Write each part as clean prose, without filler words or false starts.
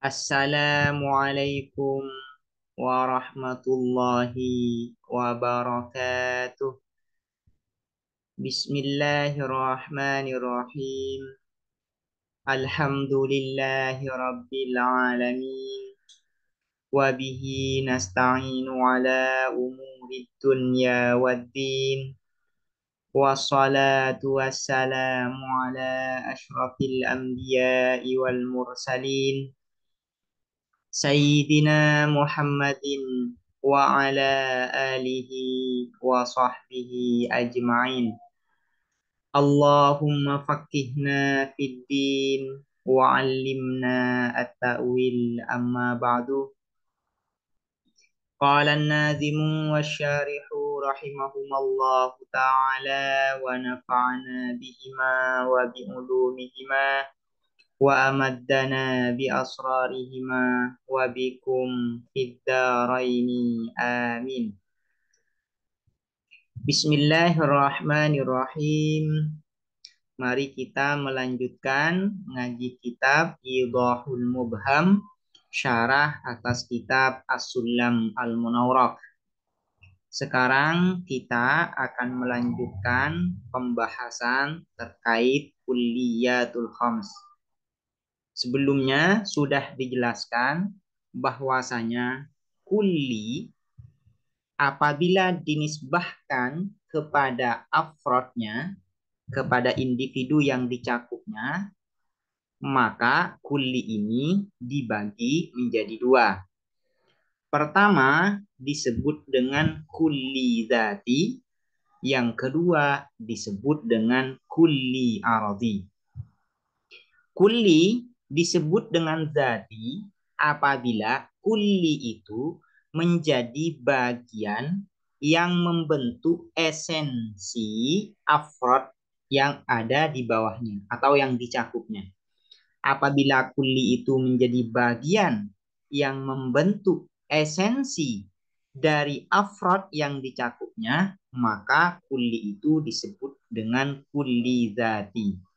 Assalamualaikum warahmatullahi wabarakatuh. Bismillahirrahmanirrahim. Alhamdulillahi rabbil alamin. Wabihi nasta'inu ala umuri dunya waddin. Wassalatu wassalamu ala ashrafil anbiya'i wal mursalin. Sayyidina Muhammadin wa ala alihi wa sahbihi ajma'in. Allahumma faqihna fid din wa 'allimna at-ta'wil amma ba'du. Qala an-nazimu wasyarihu rahimahumallahu ta'ala wa nafa'ana bihima wa bi ulumihima wa amaddana bi asrarihima wa bikum fid dharaini amin. Bismillahirrahmanirrahim. Mari kita melanjutkan ngaji kitab Idahul Mubham, syarah atas kitab As-Sulam Al-Munawwarah. Sekarang kita akan melanjutkan pembahasan terkait kulliyatul khams. Sebelumnya sudah dijelaskan bahwasanya kulli apabila dinisbahkan kepada afrodnya, kepada individu yang dicakupnya, maka kulli ini dibagi menjadi dua. Pertama disebut dengan kulli dzati, yang kedua disebut dengan kulli aradi. Kulli disebut dengan dzati apabila kulli itu menjadi bagian yang membentuk esensi afrod yang ada di bawahnya atau yang dicakupnya. Apabila kulli itu menjadi bagian yang membentuk esensi dari afrod yang dicakupnya, maka kulli itu disebut dengan kulli dzati.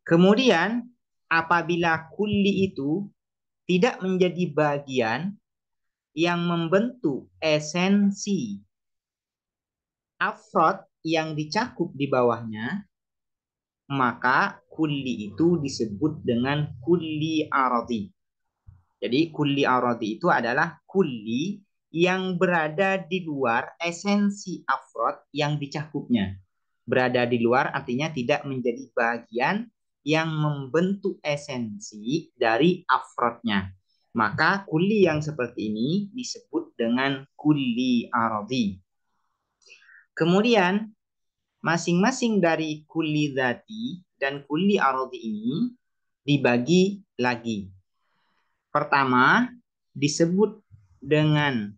Kemudian apabila kulli itu tidak menjadi bagian yang membentuk esensi afrod yang dicakup di bawahnya, maka kulli itu disebut dengan kulli aradi. Jadi kulli aradi itu adalah kulli yang berada di luar esensi afrod yang dicakupnya. Berada di luar artinya tidak menjadi bagian yang membentuk esensi dari afrodnya. Maka kulli yang seperti ini disebut dengan kulli aradi. Kemudian masing-masing dari kulli dzati dan kulli aradi ini dibagi lagi. Pertama disebut dengan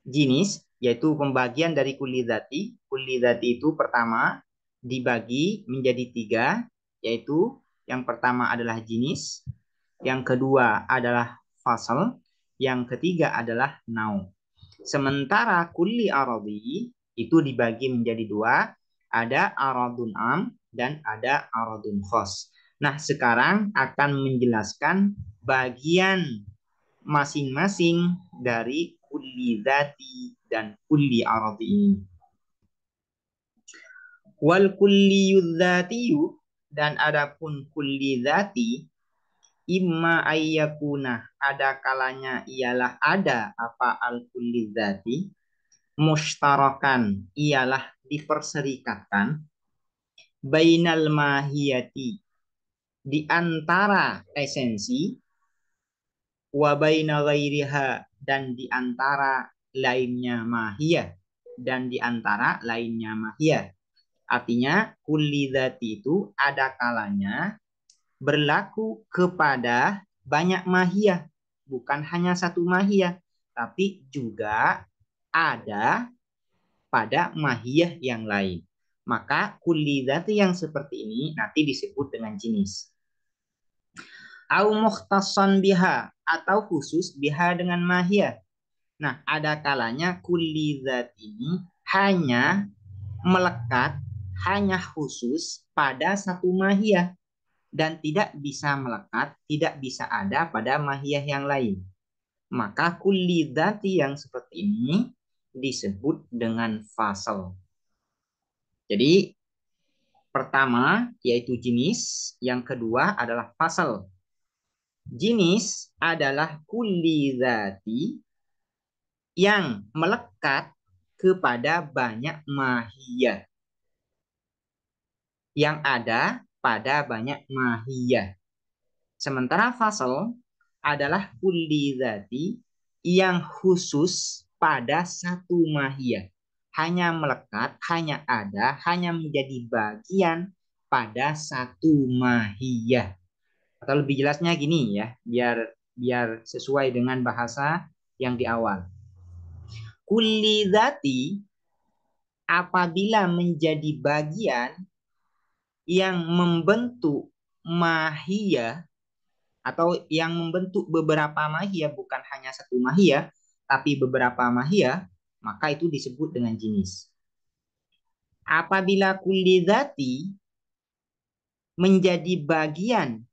jinis, yaitu pembagian dari kulli dzati. Kulli dzati itu pertama dibagi menjadi tiga, yaitu yang pertama adalah jinis, yang kedua adalah fasal, yang ketiga adalah nau. Sementara kulli aradi itu dibagi menjadi dua, ada aradun am dan ada aradun khos. Nah, sekarang akan menjelaskan bagian masing-masing dari kulli dzati dan kulli aradi ini. Wal kulliyudz dzatiyu, dan adapun kulli dzati, imma ayyakuna, ada kalanya ialah ada apa al kulli dzati, mushtarakan, ialah diperserikatkan, bainal mahiyati, di antara esensi, wa baina ghairiha, dan di antara lainnya mahiyah, dan di antara lainnya mahiyah. Artinya kulli dzati itu ada kalanya berlaku kepada banyak mahiyah, bukan hanya satu mahiyah, tapi juga ada pada mahiyah yang lain. Maka kulli dzati yang seperti ini nanti disebut dengan jenis. Au mukhtassan biha, atau khusus biha dengan mahiyah. Nah, ada kalanya kulli dzat ini hanya melekat, hanya khusus pada satu mahiyah. dan tidak bisa melekat, tidak bisa ada pada mahiyah yang lain. Maka kulli dzati yang seperti ini disebut dengan fasal. Jadi pertama yaitu jenis, yang kedua adalah fasal. Jenis adalah kulli dzati yang melekat kepada banyak mahiyah, yang ada pada banyak mahiyah. Sementara fasal adalah kulli dzati yang khusus pada satu mahiyah. Hanya melekat, hanya ada, hanya menjadi bagian pada satu mahiyah. Atau lebih jelasnya gini ya, biar biar sesuai dengan bahasa yang di awal. Kulli dzati apabila menjadi bagian yang membentuk mahiyah atau yang membentuk beberapa mahiyah, bukan hanya satu mahiyah tapi beberapa mahiyah, maka itu disebut dengan jenis. Apabila kulli dzati menjadi bagian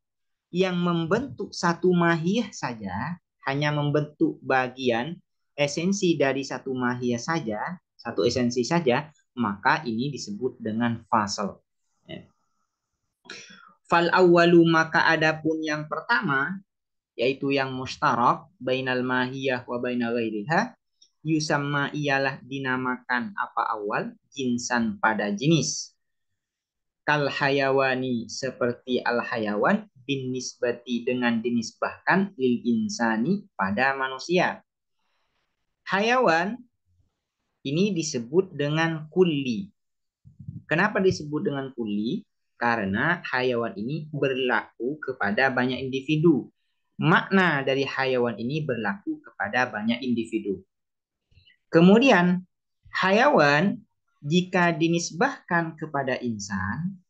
yang membentuk satu mahiyah saja, hanya membentuk bagian esensi dari satu mahiyah saja, satu esensi saja, maka ini disebut dengan fasal. Fal awwalu maka adapun yang pertama yaitu yang mustarak bainal mahiyah wa bainal ghairiha yusamma ialah dinamakan apa awal jinsan pada jenis. Kal hayawani seperti al hayawan bin nisbati dengan dinisbahkan lil insani pada manusia. Hayawan ini disebut dengan kulli. Kenapa disebut dengan kulli? Karena hayawan ini berlaku kepada banyak individu. Makna dari hayawan ini berlaku kepada banyak individu. Kemudian, hayawan jika dinisbahkan kepada insan,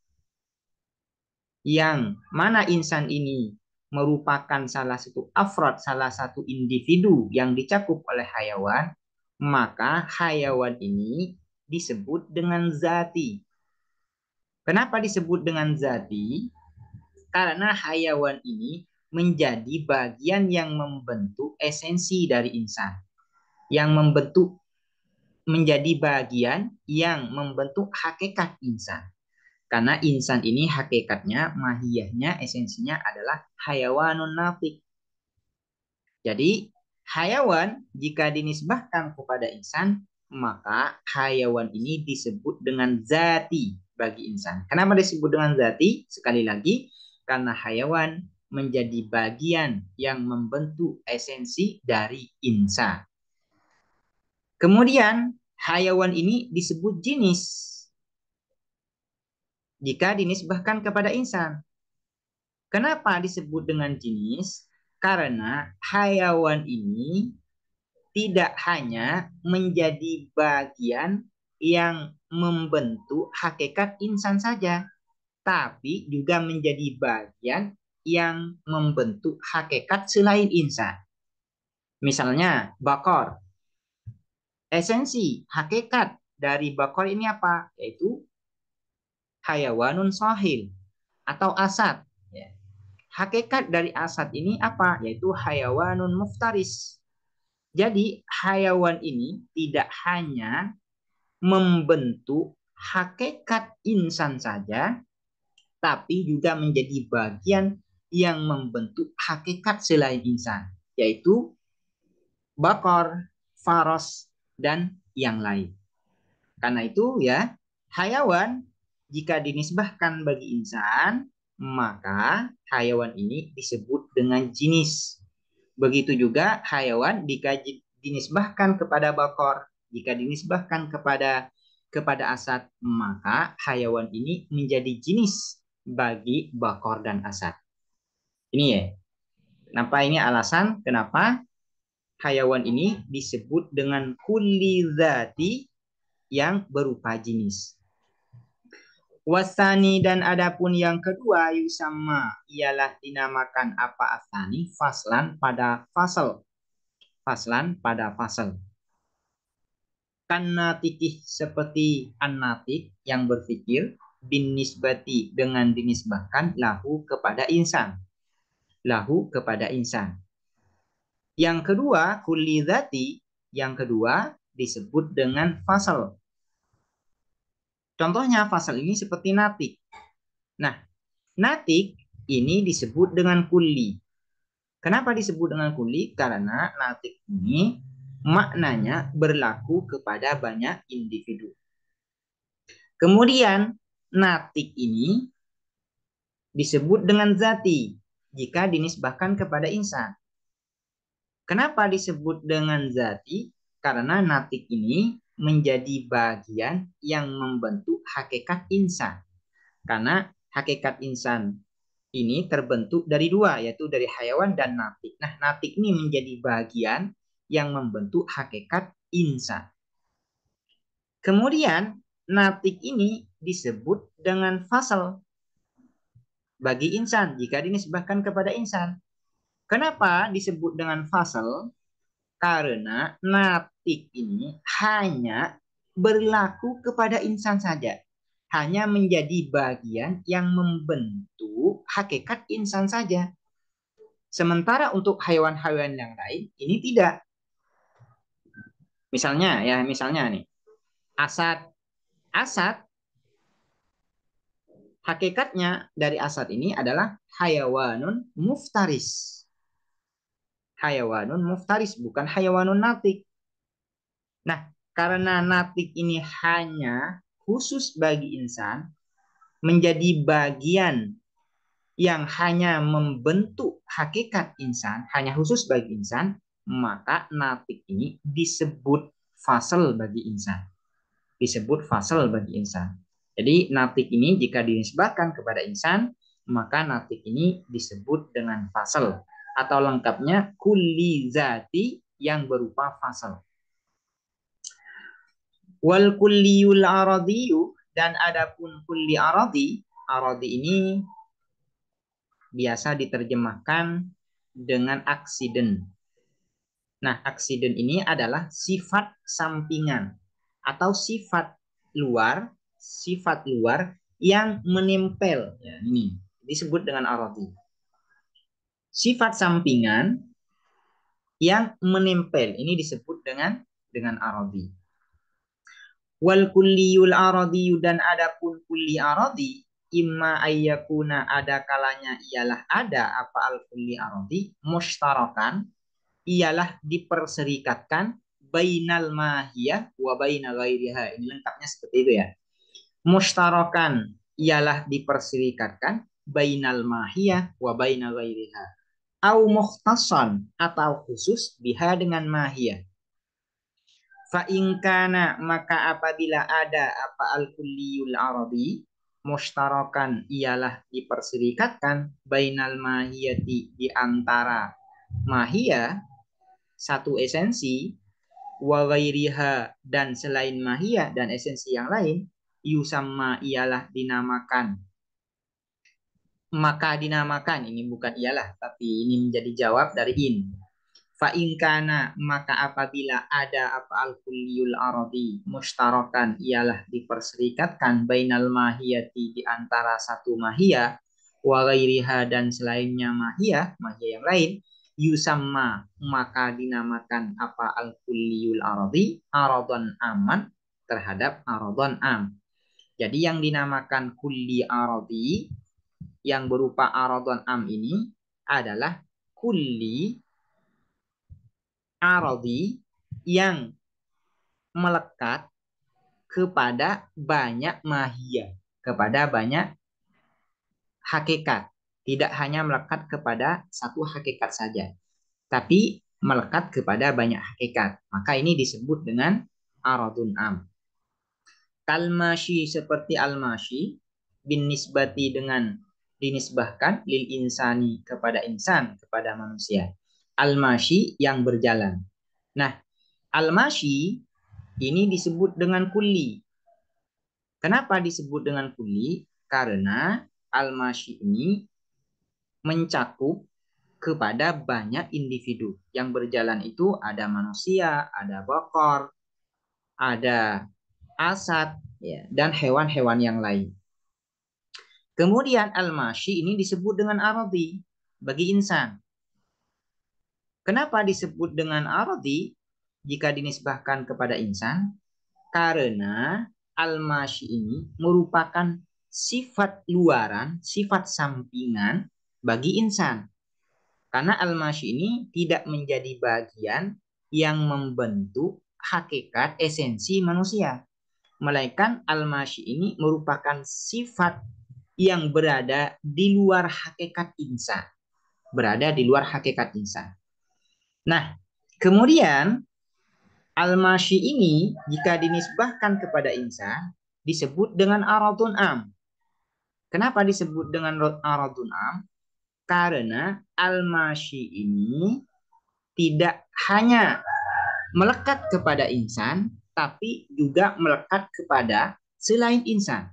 yang mana insan ini merupakan salah satu afrod, salah satu individu yang dicakup oleh hayawan, maka hayawan ini disebut dengan zati. Kenapa disebut dengan zati? Karena hayawan ini menjadi bagian yang membentuk esensi dari insan, yang membentuk menjadi bagian yang membentuk hakikat insan. Karena insan ini hakikatnya, mahiyahnya, esensinya adalah hayawanun nafiq. Jadi hayawan jika dinisbahkan kepada insan, maka hayawan ini disebut dengan zati bagi insan. Kenapa disebut dengan zati? Sekali lagi, karena hayawan menjadi bagian yang membentuk esensi dari insan. Kemudian hayawan ini disebut jenis jika dinisbahkan kepada insan. Kenapa disebut dengan jenis? Karena hayawan ini tidak hanya menjadi bagian yang membentuk hakikat insan saja, tapi juga menjadi bagian yang membentuk hakikat selain insan. Misalnya, bakor. Esensi, hakikat dari bakor ini apa? Yaitu hayawanun sahil atau asad. Hakikat dari asad ini apa? Yaitu hayawanun muftaris. Jadi hayawan ini tidak hanya membentuk hakikat insan saja, tapi juga menjadi bagian yang membentuk hakikat selain insan, yaitu bakor, faros, dan yang lain. Karena itu ya, hayawan jika dinisbahkan bagi insan, maka hayawan ini disebut dengan jenis. Begitu juga hayawan jika dinisbahkan kepada bakor, jika dinisbahkan kepada asad, maka hayawan ini menjadi jenis bagi bakor dan asad. Ini ya. Kenapa ini alasan kenapa hayawan ini disebut dengan kulli dzati yang berupa jenis. Wasani dan adapun yang kedua yusama ialah dinamakan apa asani faslan pada fasal. Faslan pada fasal. Kan natikih seperti an-natik yang berpikir. bin nisbati dengan dinisbahkan lahu kepada insan. Lahu kepada insan. Yang kedua, kulli dzati, yang kedua disebut dengan fasal. Contohnya fasal ini seperti natik. Nah, natik ini disebut dengan kulli. Kenapa disebut dengan kulli? Karena natik ini maknanya berlaku kepada banyak individu. Kemudian natik ini disebut dengan zati jika dinisbahkan kepada insan. Kenapa disebut dengan zati? Karena natik ini menjadi bagian yang membentuk hakikat insan. Karena hakikat insan ini terbentuk dari dua, yaitu dari hayawan dan natik. Nah, natik ini menjadi bagian yang membentuk hakikat insan. Kemudian, natik ini disebut dengan fasal bagi insan jika dinisbahkan kepada insan. Kenapa disebut dengan fasal? Karena natik ini hanya berlaku kepada insan saja. Hanya menjadi bagian yang membentuk hakikat insan saja. Sementara untuk hewan-hewan yang lain, ini tidak. Misalnya nih, asad. Asad, hakikatnya dari asad ini adalah hayawanun muftaris. Hayawanun muftaris, bukan hayawanun natik. Nah, karena natik ini hanya khusus bagi insan, menjadi bagian yang hanya membentuk hakikat insan, hanya khusus bagi insan, maka natik ini disebut fasal bagi insan. Disebut fasal bagi insan. Jadi natik ini jika dinisbahkan kepada insan, maka natik ini disebut dengan fasal. Atau lengkapnya kulli zati yang berupa fasal. Wal kulliyul aradiyu, dan adapun kulli aradi, aradi ini biasa diterjemahkan dengan aksiden. Nah, aksiden ini adalah sifat sampingan atau sifat luar yang menempel. Ya, ini disebut dengan aradi. Sifat sampingan yang menempel ini disebut dengan aradi. Wal kulliyul aradi, dan adapun kulli aradi imma ayyakuna, ada kalanya ialah ada apa al kulli aradi mushtarakan, ialah diperserikatkan bainal mahiyah wa baina ghairiha. Ini lengkapnya seperti itu ya. Mushtarakan ialah diperserikatkan bainal mahiyah wa baina ghairiha. Au mukhtasan, atau khusus biha dengan mahiyah. Fa kana, maka apabila ada apa al kulliyul arabi mushtarakan, ialah diperserikatkan bainal mahiyati, di antara mahiyah satu esensi, wa ghairiha, dan selain mahiyah dan esensi yang lain, yusamma, ialah dinamakan. Maka dinamakan, ini bukan ialah tapi ini menjadi jawab dari in. Fa kana, maka apabila ada apa al kulliyul aradi mushtarakan, ialah diperserikatkan bainal mahiyati, di antara satu mahiyah, wa ghairiha, dan selainnya mahiyah yang lain, yusamma, maka dinamakan apa al kulliyul aradi aradon aman, terhadap aradon am. Jadi yang dinamakan kulli aradi yang berupa aradon am ini adalah kulli aradi yang melekat kepada banyak mahiyah, kepada banyak hakikat. Tidak hanya melekat kepada satu hakikat saja, tapi melekat kepada banyak hakikat. Maka ini disebut dengan aradun am. Kalmashi, seperti almashi, bin nisbati, dengan dinisbahkan lil insani, kepada insan, kepada manusia. Almashi, yang berjalan. Nah, almashi ini disebut dengan kulli. Kenapa disebut dengan kulli? Karena almashi ini mencakup kepada banyak individu. Yang berjalan itu ada manusia, ada bakor, ada asad, ya, dan hewan-hewan yang lain. Kemudian al-mashi ini disebut dengan aradi bagi insan. Kenapa disebut dengan aradi jika dinisbahkan kepada insan? Karena al-mashi ini merupakan sifat luaran, sifat sampingan bagi insan. Karena al-mashi ini tidak menjadi bagian yang membentuk hakikat esensi manusia. Melainkan al-mashi ini merupakan sifat yang berada di luar hakikat insan. Berada di luar hakikat insan. Nah, kemudian al-mashi ini jika dinisbahkan kepada insan disebut dengan aradun am. Kenapa disebut dengan aradun am? Karena al-mashi ini tidak hanya melekat kepada insan, tapi juga melekat kepada selain insan,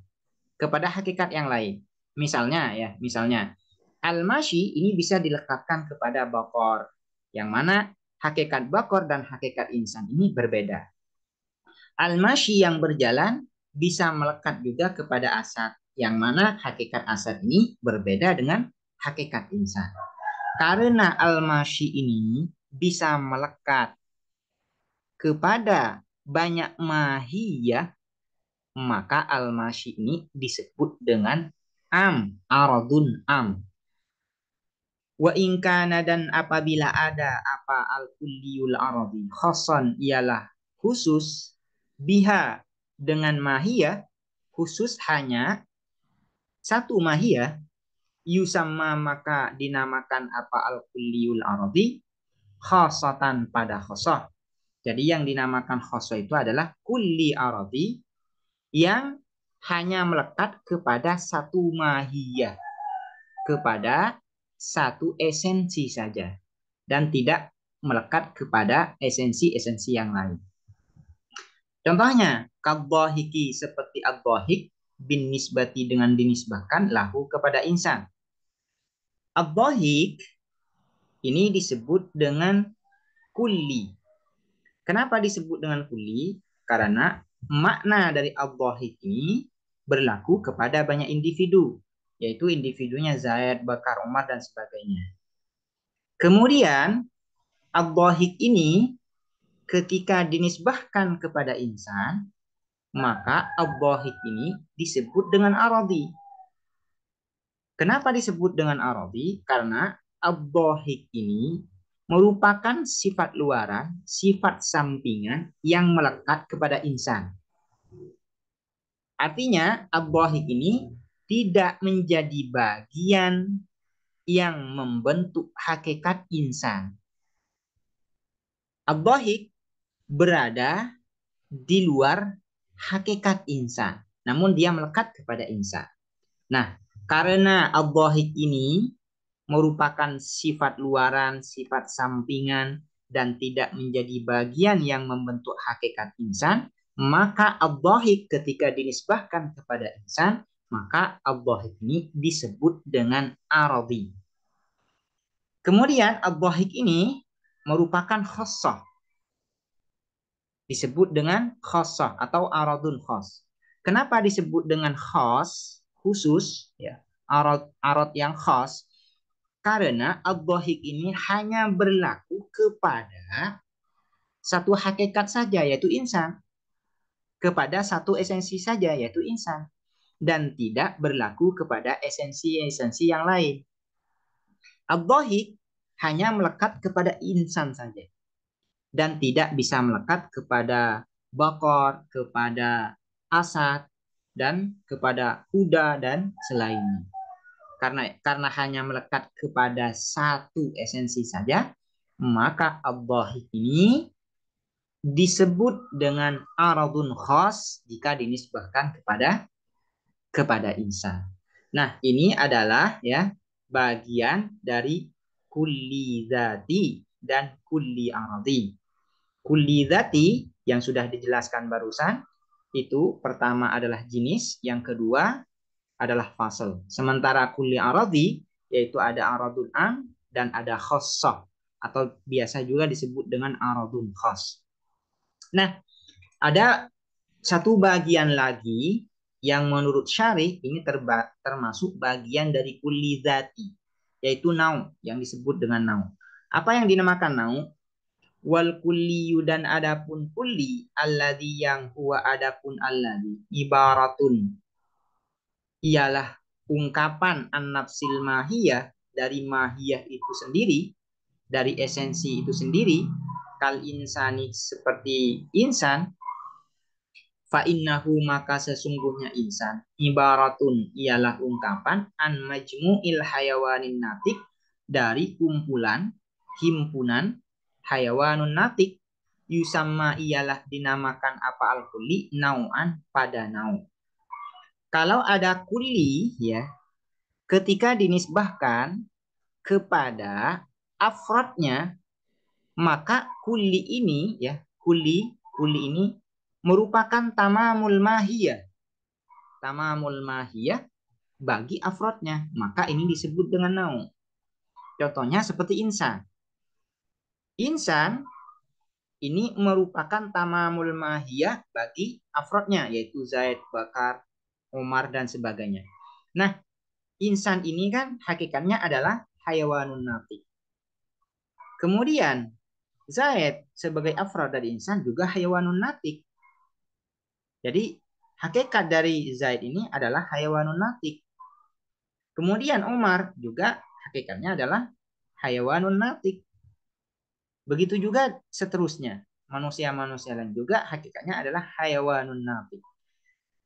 kepada hakikat yang lain. Misalnya al-mashi ini bisa dilekatkan kepada bakor, yang mana hakikat bakor dan hakikat insan ini berbeda. Al-mashi yang berjalan bisa melekat juga kepada asad, yang mana hakikat asad ini berbeda dengan hakikat insan. Karena al-mashi ini bisa melekat kepada banyak mahiyah, maka al-mashi ini disebut dengan aradun am. Wa inkana dan apabila ada apa al-kulliyul aradi khoson ialah khusus biha dengan mahiyah, khusus hanya satu mahiyah, yusamma maka dinamakan apa al-kulliyul aradi khosatan pada khosoh. Jadi yang dinamakan khosoh itu adalah kulli aradi yang hanya melekat kepada satu mahiyah, kepada satu esensi saja, dan tidak melekat kepada esensi-esensi yang lain. Contohnya, kadhahiki seperti ad-dhahik bin nisbati dengan dinisbahkan lahu kepada insan. Ad-dhahik ini disebut dengan kulli. Kenapa disebut dengan kulli? Karena makna dari ad-dhahik ini berlaku kepada banyak individu, yaitu individunya Zaid, Bakar, Umar, dan sebagainya. Kemudian ad-dhahik ini ketika dinisbahkan kepada insan, maka ad-dhahik ini disebut dengan aradi. Kenapa disebut dengan aradi? Karena ad-dhahik ini merupakan sifat luaran, sifat sampingan yang melekat kepada insan. Artinya ad-dhahik ini tidak menjadi bagian yang membentuk hakikat insan. Ad-dhahik berada di luar hakikat insan, namun dia melekat kepada insan. Nah, karena ad-dhahik ini merupakan sifat luaran, sifat sampingan, dan tidak menjadi bagian yang membentuk hakikat insan, maka ad-dhahik ketika dinisbahkan kepada insan, maka ad-dhahik ini disebut dengan aradi. Kemudian ad-dhahik ini merupakan khossah, disebut dengan khossah atau aradun khos. Kenapa disebut dengan khos, khusus, ya, arad yang khos? Karena ad-dhahik ini hanya berlaku kepada satu hakikat saja, yaitu insan. Kepada satu esensi saja, yaitu insan. Dan tidak berlaku kepada esensi-esensi yang lain. Ad-dhahik hanya melekat kepada insan saja. Dan tidak bisa melekat kepada bakor, kepada asad, dan kepada kuda, dan selainnya. Karena hanya melekat kepada satu esensi saja, maka ad-dhahik ini disebut dengan aradun khas jika dinisbahkan kepada insan. Nah, ini adalah ya bagian dari kulli dzati dan kulli aradi. Kulli dzati yang sudah dijelaskan barusan itu pertama adalah jenis, yang kedua adalah fasal. Sementara kulli aradi yaitu ada aradun am dan ada khossah atau biasa juga disebut dengan aradun khas. Nah, ada satu bagian lagi yang menurut syarih ini termasuk bagian dari kulli dzati, yaitu nau yang disebut dengan nau. Apa yang dinamakan nau? Wal kulliyu, dan adapun kulli, alladzi yang huwa adapun alladzi ibaratun, ialah ungkapan an-nafsil mahiyah, dari mahiyah itu sendiri, dari esensi itu sendiri, kal insani, seperti insan, fa innahu, maka sesungguhnya insan, ibaratun, ialah ungkapan an majmu'il hayawanin natik, dari kumpulan, himpunan hayawanun natik, yusamma, ialah dinamakan apa al-kulli, nau'an, pada nau. Kalau ada kulli ya, ketika dinisbahkan kepada afrodnya, maka kulli ini ya, kulli ini merupakan tamamul mahiyah bagi afrodnya, maka ini disebut dengan nau. Contohnya seperti insan. Insan ini merupakan tamamul mahiyah bagi afrodnya, yaitu Zaid, Bakar, Umar, dan sebagainya. Nah, insan ini kan hakikatnya adalah hayawanun natik. Kemudian Zaid sebagai afrod dari insan juga hayawanun natik. Jadi hakikat dari Zaid ini adalah hayawanun natik. Kemudian Umar juga hakikatnya adalah hayawanun natik. Begitu juga seterusnya. Manusia-manusia lain juga hakikatnya adalah hayawanun natik.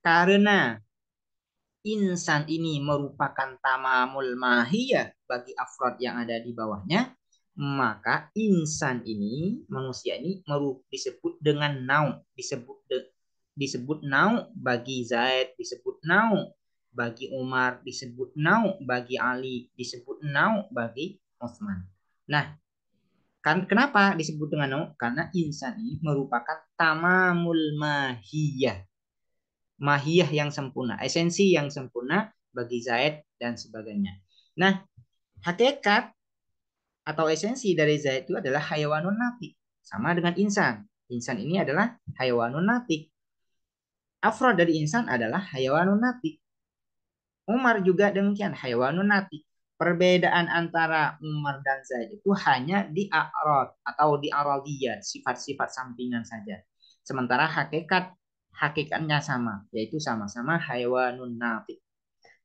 Karena insan ini merupakan tamamul mahiyah bagi afrod yang ada di bawahnya, maka insan ini, manusia ini disebut dengan nau, disebut nau bagi Zaid, disebut nau bagi Umar, disebut nau bagi Ali, disebut nau bagi Utsman. Nah, kan kenapa disebut dengan nau? Karena insan ini merupakan tamamul mahiyah, mahiyah yang sempurna, esensi yang sempurna bagi Zaid dan sebagainya. Nah, hakikat atau esensi dari Zaid itu adalah hayawanun natik, sama dengan insan. Insan ini adalah hayawanun natik. Afrod dari insan adalah hayawanun natik. Umar juga demikian, hayawanun natik. Perbedaan antara Umar dan Zaid itu hanya di a'rad atau di aradiyat, sifat-sifat sampingan saja. Sementara hakikatnya sama, yaitu sama-sama hayawanun natik.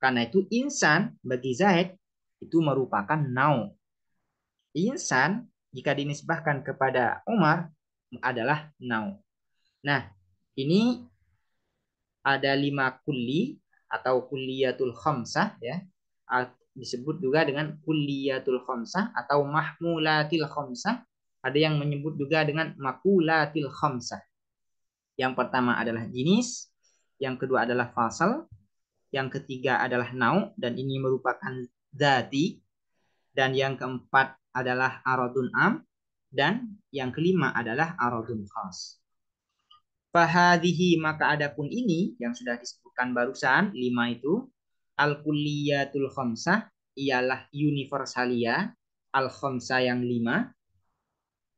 Karena itu insan bagi Zaid itu merupakan nau. Insan jika dinisbahkan kepada Umar adalah nau. Nah, ini ada 5 kulli atau kulliyatul khamsah ya. Disebut juga dengan kulliyatul khamsah atau mahmulatil khamsah. Ada yang menyebut juga dengan makulatil khamsah. Yang pertama adalah jenis, yang kedua adalah fasal, yang ketiga adalah nau, dan ini merupakan dzati, dan yang keempat adalah aradun am, dan yang kelima adalah aradun khas. Fahadihi, maka adapun ini yang sudah disebutkan barusan 5 itu, al-kulliyatul khamsah, ialah universalia al-khamsah yang 5.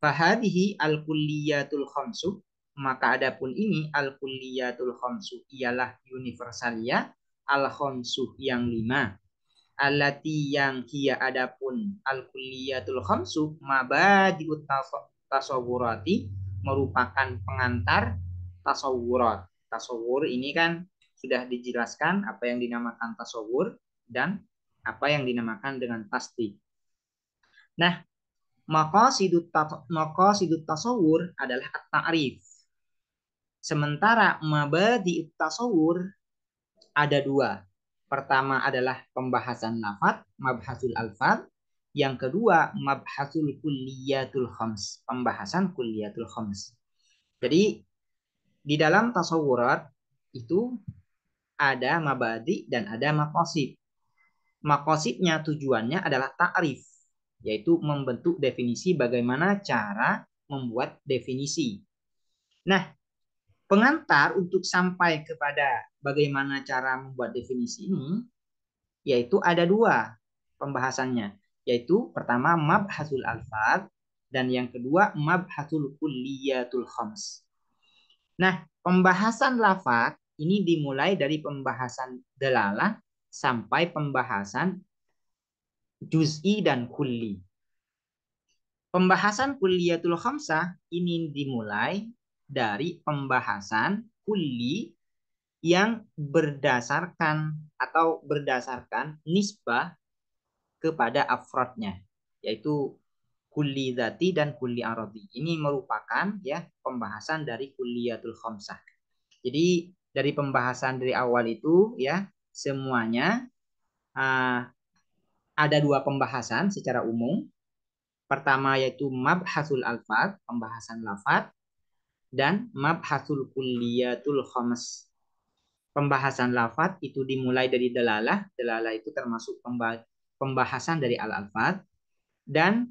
Fahadihi al-kulliyatul khamsu, maka adapun ini al-kulliyatul khamsu ialah universalia al-khamsu yang 5. Allati, yang hiya adapun al-kulliyatul khamsu mabadi'ut tasawurati, merupakan pengantar tasawurat. Tasawur ini kan sudah dijelaskan apa yang dinamakan tasawur dan apa yang dinamakan dengan tasdik. Nah, maqasidut tasawur adalah at-ta'rif. Sementara mabadi'ut tasawur ada 2. Pertama adalah pembahasan lafaz, mabhasul alfaz. Yang kedua, mabhasul kulliyatul khams, pembahasan kulliyatul khams. Jadi di dalam tasawurat itu ada mabadi dan ada maqasid. Maqasidnya, tujuannya adalah ta'rif, yaitu membentuk definisi, bagaimana cara membuat definisi. Nah, pengantar untuk sampai kepada bagaimana cara membuat definisi ini, yaitu ada 2 pembahasannya, yaitu pertama mabhasul alfaz dan yang kedua mabhasul kulliyatul khams. Nah, pembahasan lafaz ini dimulai dari pembahasan dalalah sampai pembahasan juz'i dan kulli. Pembahasan kulliyatul khamsah ini dimulai dari pembahasan kulli yang berdasarkan nisbah kepada afrodnya, yaitu kulli dzati dan kulli aradi. Ini merupakan ya pembahasan dari kulliyatul khamsah. Jadi dari pembahasan dari awal itu ya semuanya ada dua pembahasan secara umum. Pertama yaitu mabhasul alfaz, pembahasan lafaz, dan mabhasul kulliyatul khams. Pembahasan lafaz itu dimulai dari dalalah. Dalalah itu termasuk pembahasan dari al-alfaz. Dan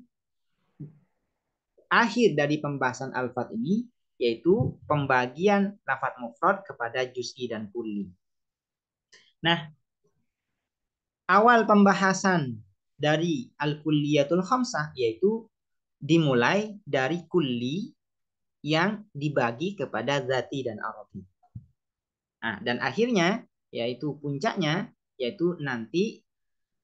akhir dari pembahasan alfaz ini yaitu pembagian lafaz mufrad kepada juz'i dan kulli. Nah, awal pembahasan dari al-kulliyatul khamsah yaitu dimulai dari kulli yang dibagi kepada zati dan aradi. Nah, dan akhirnya yaitu puncaknya yaitu nanti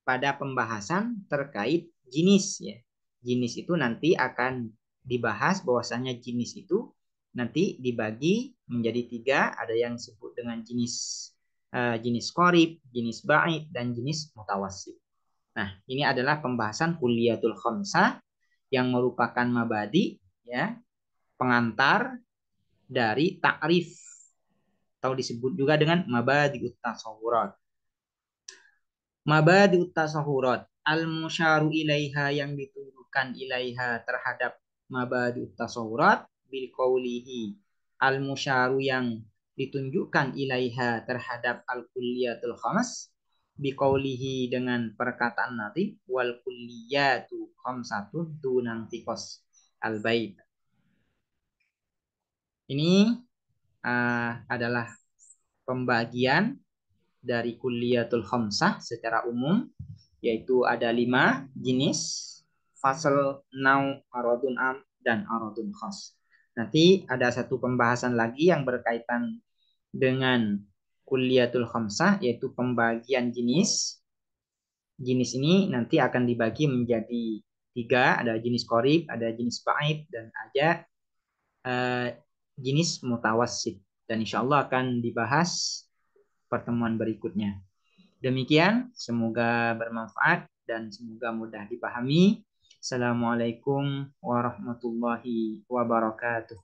pada pembahasan terkait jinis ya. Jinis itu nanti akan dibahas bahwasanya jinis itu nanti dibagi menjadi tiga, ada yang disebut dengan jenis qarib, jenis ba'id, dan jenis mutawassit. Nah, ini adalah pembahasan kulliyatul khamsah yang merupakan mabadi ya, pengantar dari ta'rif atau disebut juga dengan mabadi'ut tasawurat. Mabadi'ut tasawurat al-musyaru ilaiha yang ditunjukkan ilaiha terhadap mabadi'ut tasawurat bil qawlihi, al-musyaru yang ditunjukkan ilaiha terhadap al-kulliyatul khams biqaulihi dengan perkataan nanti wal kulliyatu khamsatun dunantikos al-bait. Ini adalah pembagian dari kulliyatul khamsah secara umum, yaitu ada 5 jenis: fasal, nau, aradun am, dan aradun khas. Nanti ada satu pembahasan lagi yang berkaitan dengan kulliyatul khamsah, yaitu pembagian jenis. Jenis ini nanti akan dibagi menjadi 3, ada jenis qorib, ada jenis ba'id, dan ada jenis mutawassit. Dan insya Allah akan dibahas pertemuan berikutnya. Demikian, semoga bermanfaat dan semoga mudah dipahami. Assalamualaikum warahmatullahi wabarakatuh.